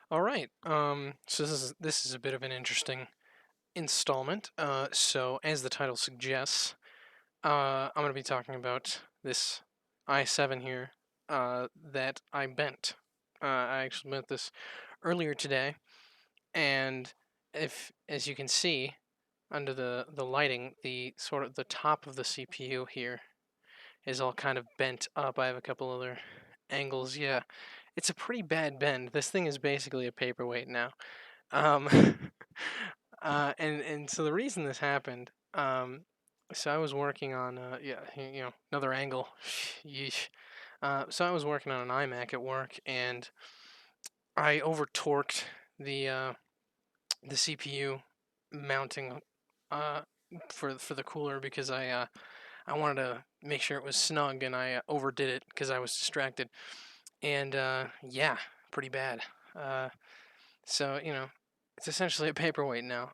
All right. So this is a bit of an interesting installment. So as the title suggests, I'm going to be talking about this i7 here that I bent. I actually bent this earlier today, and if, as you can see under the lighting, the sort of the top of the CPU here is all kind of bent up. I have a couple other angles. Yeah, it's a pretty bad bend. This thing is basically a paperweight now. Um, and so the reason this happened, so I was working on yeah, another angle. Yeesh. So I was working on an iMac at work, and I over torqued the the CPU mounting uh for the cooler because I wanted to make sure it was snug, and I overdid it because I was distracted, and yeah, pretty bad. Uh, So, it's essentially a paperweight now.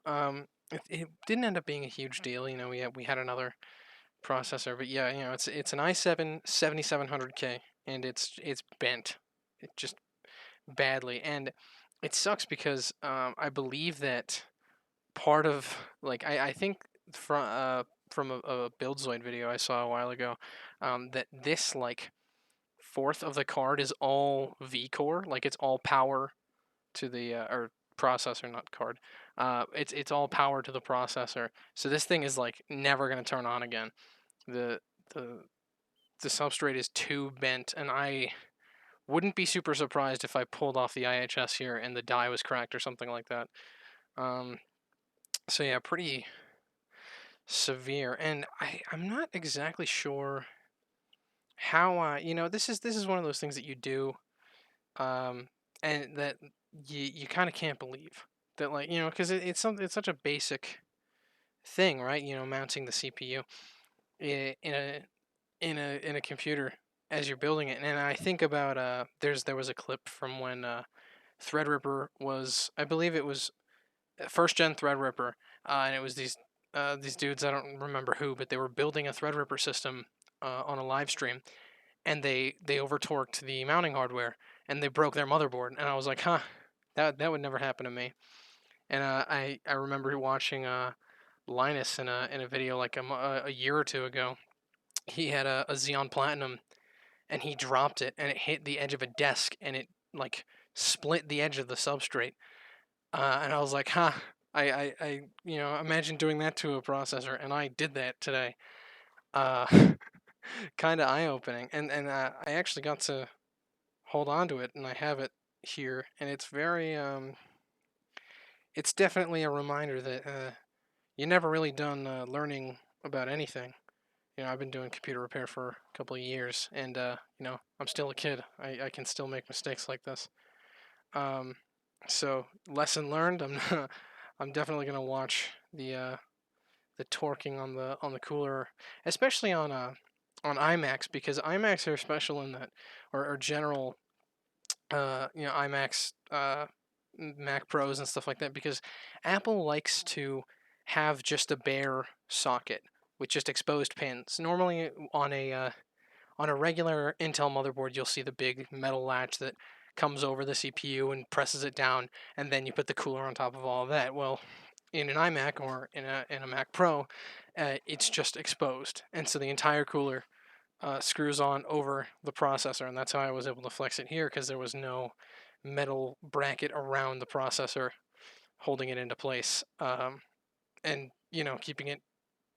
It didn't end up being a huge deal. We had another processor, but yeah, it's an i7 7700K, and it's bent, it just badly, and it sucks because I believe that part of like I think from a Buildzoid video I saw a while ago, that this like fourth of the card is all V core, like it's all power to the or processor, not card. It's all power to the processor. So this thing is like never gonna turn on again. The the the substrate is too bent, and I wouldn't be super surprised if I pulled off the IHS here and the die was cracked or something like that. Um, so yeah, pretty severe, and I'm not exactly sure how this is one of those things that you do, um, and that you kind of can't believe that, like, because it's something, it's such a basic thing, right? Mounting the CPU in a computer as you're building it. And I think about there was a clip from when Threadripper was, I believe it was first gen Threadripper, and it was these dudes, I don't remember who, but they were building a Threadripper system on a live stream, and they over torqued the mounting hardware, and they broke their motherboard. And I was like, huh, that would never happen to me. And I remember watching Linus in a video like a year or two ago. He had a Xeon Platinum, and he dropped it, and it hit the edge of a desk, and it like split the edge of the substrate. And I was like, huh. I imagine doing that to a processor, and I did that today. Uh, kind of eye opening, and I actually got to hold on to it, and I have it here, and it's definitely a reminder that you're never really done learning about anything. I've been doing computer repair for a couple of years, and I'm still a kid. I can still make mistakes like this. Um, so lesson learned. I'm definitely gonna watch the torquing on the cooler, especially on iMacs, because iMacs are special in that, or general iMacs, Mac Pros and stuff like that, because Apple likes to have just a bare socket with just exposed pins. Normally on a regular Intel motherboard, you'll see the big metal latch that comes over the CPU and presses it down, and then you put the cooler on top of all of that. Well, in an iMac or in a Mac Pro, it's just exposed, and so the entire cooler screws on over the processor, and that's how I was able to flex it here, because there was no metal bracket around the processor holding it into place, and keeping it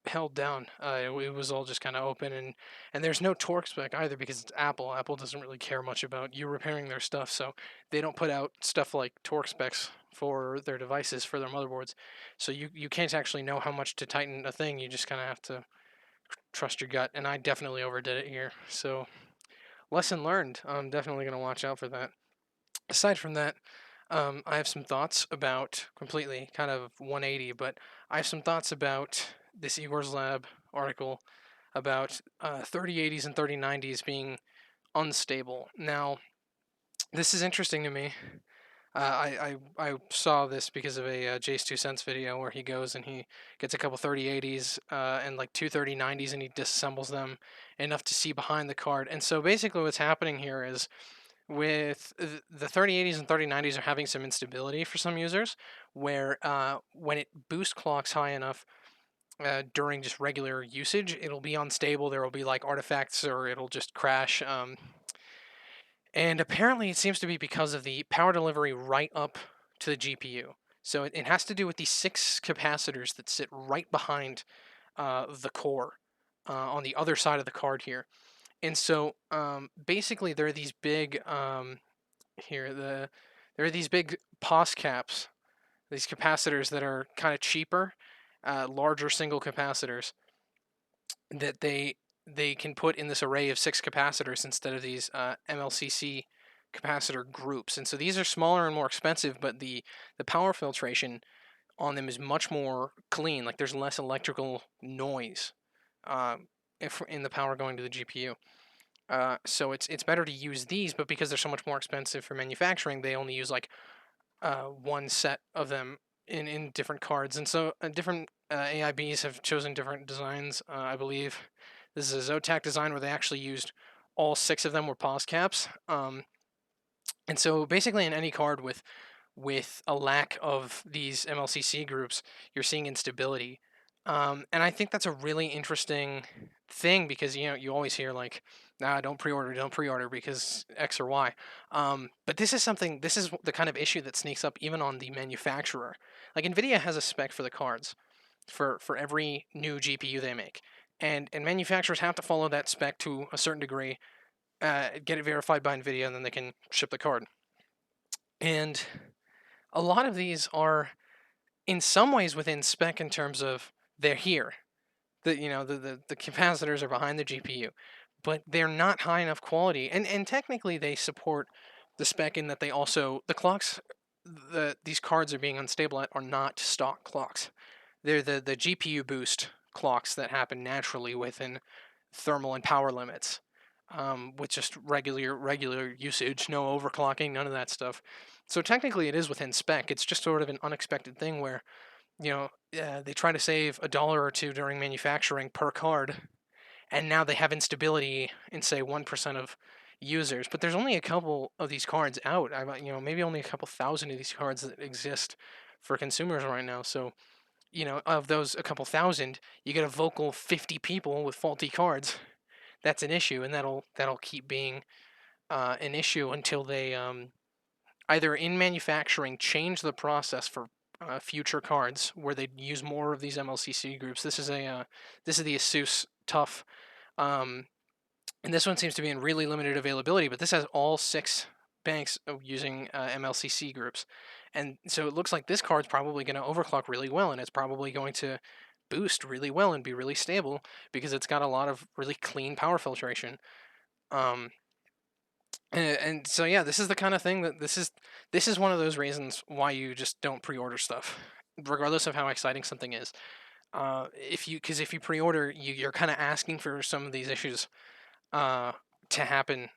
held down. It was all just kind of open, and there's no torque spec either, because it's Apple. Apple doesn't really care much about you repairing their stuff, so they don't put out stuff like torque specs for their devices, for their motherboards. So you can't actually know how much to tighten a thing. You just kind of have to trust your gut, and I definitely overdid it here. So lesson learned. I'm definitely going to watch out for that. Aside from that, I have some thoughts about, completely kind of 180, but I have some thoughts about this Igor's Lab article about 3080s and 3090s being unstable. Now, this is interesting to me. I saw this because of a Jace 2 Cents video where he goes and he gets a couple 3080s and like two 3090s, and he disassembles them enough to see behind the card. And so basically what's happening here is with the 3080s and 3090s are having some instability for some users, where when it boost clocks high enough during just regular usage, it'll be unstable. There will be like artifacts, or it'll just crash. And apparently, it seems to be because of the power delivery right up to the GPU. So it has to do with these 6 capacitors that sit right behind the core on the other side of the card here. And so basically, there are these big here the there are these big POS caps, these capacitors that are kind of cheaper, larger single capacitors that they can put in this array of 6 capacitors instead of these MLCC capacitor groups. And so these are smaller and more expensive, but the power filtration on them is much more clean. Like there's less electrical noise if in the power going to the GPU. So it's better to use these, but because they're so much more expensive for manufacturing, they only use like one set of them in different cards. And so different AIBs have chosen different designs. I believe this is a Zotac design where they actually used all 6 of them were pause caps. And so basically in any card with a lack of these MLCC groups, you're seeing instability. And I think that's a really interesting thing because you always hear like, nah, don't pre-order because X or Y. But this is the kind of issue that sneaks up even on the manufacturer. Like Nvidia has a spec for the cards for every new GPU they make, and manufacturers have to follow that spec to a certain degree, get it verified by Nvidia, and then they can ship the card. And a lot of these are in some ways within spec in terms of they're here. The capacitors are behind the GPU, but they're not high enough quality. And technically they support the spec in that they also the clocks these cards are being unstable at are not stock clocks. They're the GPU boost clocks that happen naturally within thermal and power limits. With just regular usage, no overclocking, none of that stuff. So technically, it is within spec. It's just sort of an unexpected thing where they try to save $1 or $2 during manufacturing per card, and now they have instability in say 1% of users. But there's only a couple of these cards out. Maybe only a couple thousand of these cards that exist for consumers right now. So of those a couple thousand, you get a vocal 50 people with faulty cards. That's an issue, and that'll keep being an issue until they either in manufacturing change the process for future cards where they use more of these MLCC groups. This is the ASUS Tough, and this one seems to be in really limited availability. But this has all 6 banks using MLCC groups, and so it looks like this card's probably going to overclock really well, and it's probably going to boost really well and be really stable because it's got a lot of really clean power filtration. Um, and so yeah, this is the kind of thing that this is one of those reasons why you just don't pre-order stuff, regardless of how exciting something is. If you pre-order, you're kind of asking for some of these issues to happen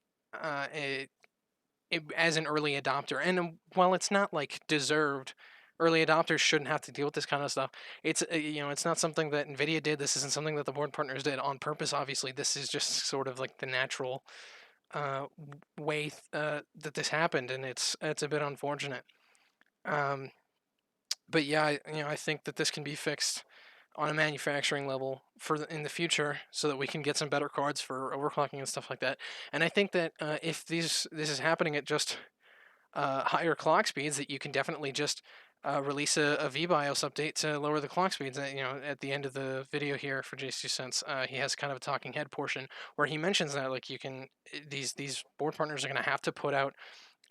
as an early adopter. And while it's not like deserved, early adopters shouldn't have to deal with this kind of stuff. It's not something that Nvidia did. This isn't something that the board partners did on purpose. Obviously, this is just sort of like the natural uh, way that this happened, and it's a bit unfortunate. Um, but yeah, I think that this can be fixed on a manufacturing level in the future, so that we can get some better cards for overclocking and stuff like that. And I think that if this is happening at just higher clock speeds, that you can definitely just release a VBIOS update to lower the clock speeds. At the end of the video here for J2 Cents, he has kind of a talking head portion where he mentions that like you can these board partners are going to have to put out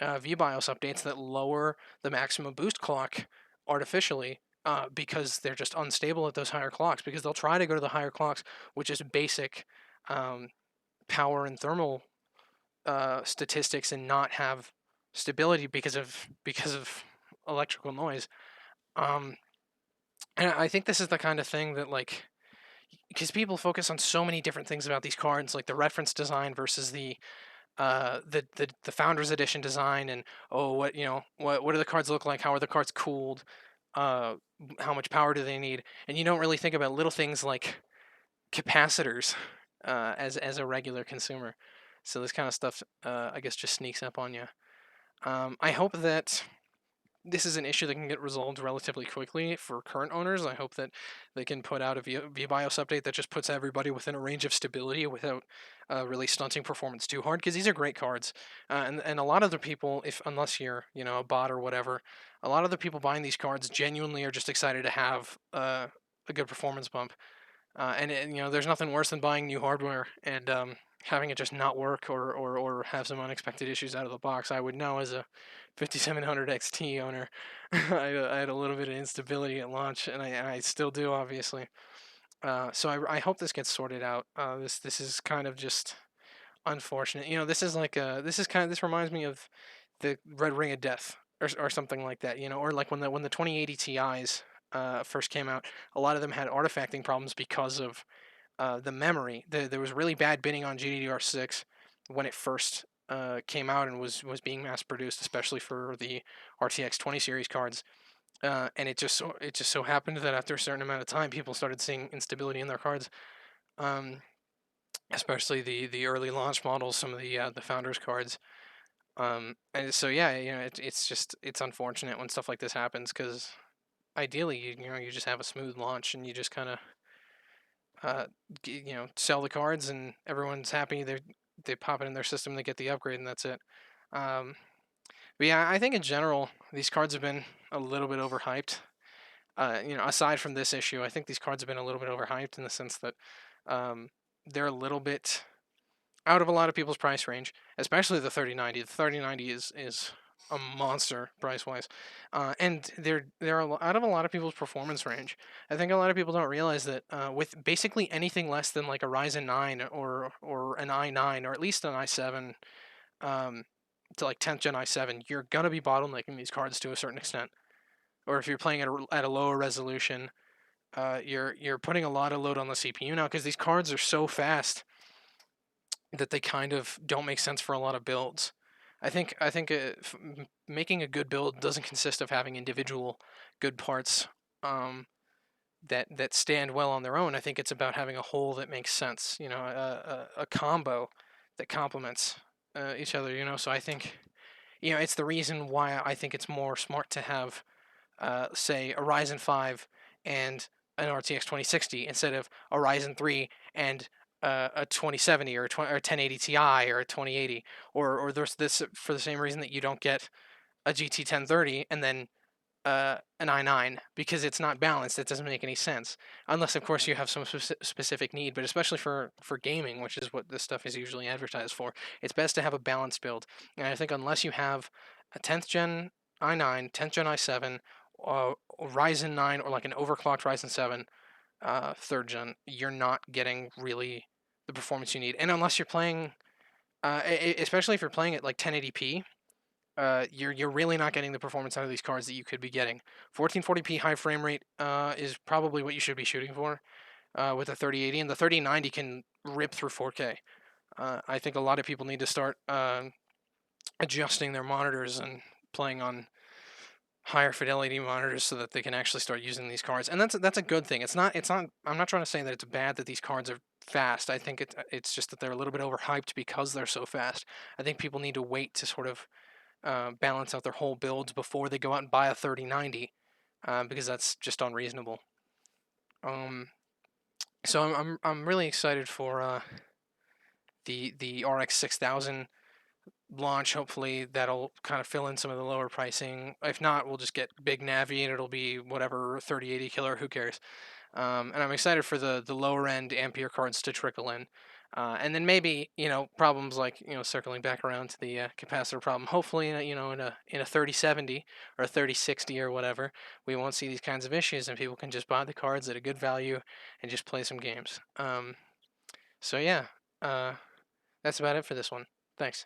VBIOS updates that lower the maximum boost clock artificially. Because they're just unstable at those higher clocks, because they'll try to go to the higher clocks, which is basic um, power and thermal statistics, and not have stability because of electrical noise. Um, and I think this is the kind of thing that like because people focus on so many different things about these cards, like the reference design versus the founders edition design, and oh what do the cards look like? How are the cards cooled? Uh, how much power do they need? And you don't really think about little things like capacitors as a regular consumer. So this kind of stuff, I guess, just sneaks up on you. I hope that this is an issue that can get resolved relatively quickly for current owners. I hope that they can put out a BIOS update that just puts everybody within a range of stability without really stunting performance too hard. Because these are great cards, and a lot of the people, if unless you're a bot or whatever, a lot of the people buying these cards genuinely are just excited to have a good performance bump. There's nothing worse than buying new hardware and having it just not work or have some unexpected issues out of the box. I would know as a 5700 XT owner, I had a little bit of instability at launch, and I still do, obviously. So I hope this gets sorted out. This is kind of just unfortunate. This is like this reminds me of the Red Ring of Death or something like that. Or like when the 2080 Ti's first came out, a lot of them had artifacting problems because of the memory. There was really bad binning on GDDR6 when it first came out and was being mass produced, especially for the RTX 20 series cards. And it just so happened that after a certain amount of time, people started seeing instability in their cards, um, especially the early launch models, some of the founders cards. And so yeah, it's unfortunate when stuff like this happens because ideally you just have a smooth launch and you just kind of uh, sell the cards and everyone's happy. They pop it in their system, they get the upgrade, and that's it. Um, but yeah, I think in general these cards have been a little bit overhyped. Aside from this issue, I think these cards have been a little bit overhyped in the sense that um, they're a little bit out of a lot of people's price range, especially the 3090. The 3090 is a monster price wise, and they're out of a lot of people's performance range. I think a lot of people don't realize that with basically anything less than like a Ryzen 9 or an i9 or at least an i7 um, to like 10th gen i7, you're gonna be bottlenecking these cards to a certain extent. Or if you're playing at a lower resolution, you're putting a lot of load on the CPU now because these cards are so fast that they kind of don't make sense for a lot of builds. I think making a good build doesn't consist of having individual good parts um, that stand well on their own. I think it's about having a whole that makes sense. A combo that complements each other. So I think it's the reason why I think it's more smart to have say a Ryzen 5 and an RTX 2060 instead of a Ryzen 3 and a 2070 or a 1080 Ti or a 2080, or there's this for the same reason that you don't get a GT 1030 and then an i9 because it's not balanced. It doesn't make any sense unless, of course, you have some specific need. But especially for gaming, which is what this stuff is usually advertised for, it's best to have a balanced build. And I think unless you have a 10th gen i9, 10th gen i7, Ryzen 9, or like an overclocked Ryzen 7 third gen, you're not getting really the performance you need. And unless you're playing, especially if you're playing at like 1080p, you're really not getting the performance out of these cards that you could be getting. 1440p high frame rate is probably what you should be shooting for with a 3080, and the 3090 can rip through 4K. I think a lot of people need to start adjusting their monitors and playing on higher fidelity monitors so that they can actually start using these cards, and that's a good thing. It's not. I'm not trying to say that it's bad that these cards are fast. I think it's just that they're a little bit overhyped because they're so fast. I think people need to wait to sort of balance out their whole builds before they go out and buy a 3090, because that's just unreasonable. Um, so I'm really excited for the RX 6000 launch. Hopefully that'll kind of fill in some of the lower pricing. If not, we'll just get big Navi and it'll be whatever 3080 killer. Who cares? And I'm excited for the lower end Ampere cards to trickle in. And then maybe problems like circling back around to the capacitor problem. Hopefully in a 3070 or a 3060 or whatever, we won't see these kinds of issues and people can just buy the cards at a good value and just play some games. So yeah, uh, that's about it for this one. Thanks.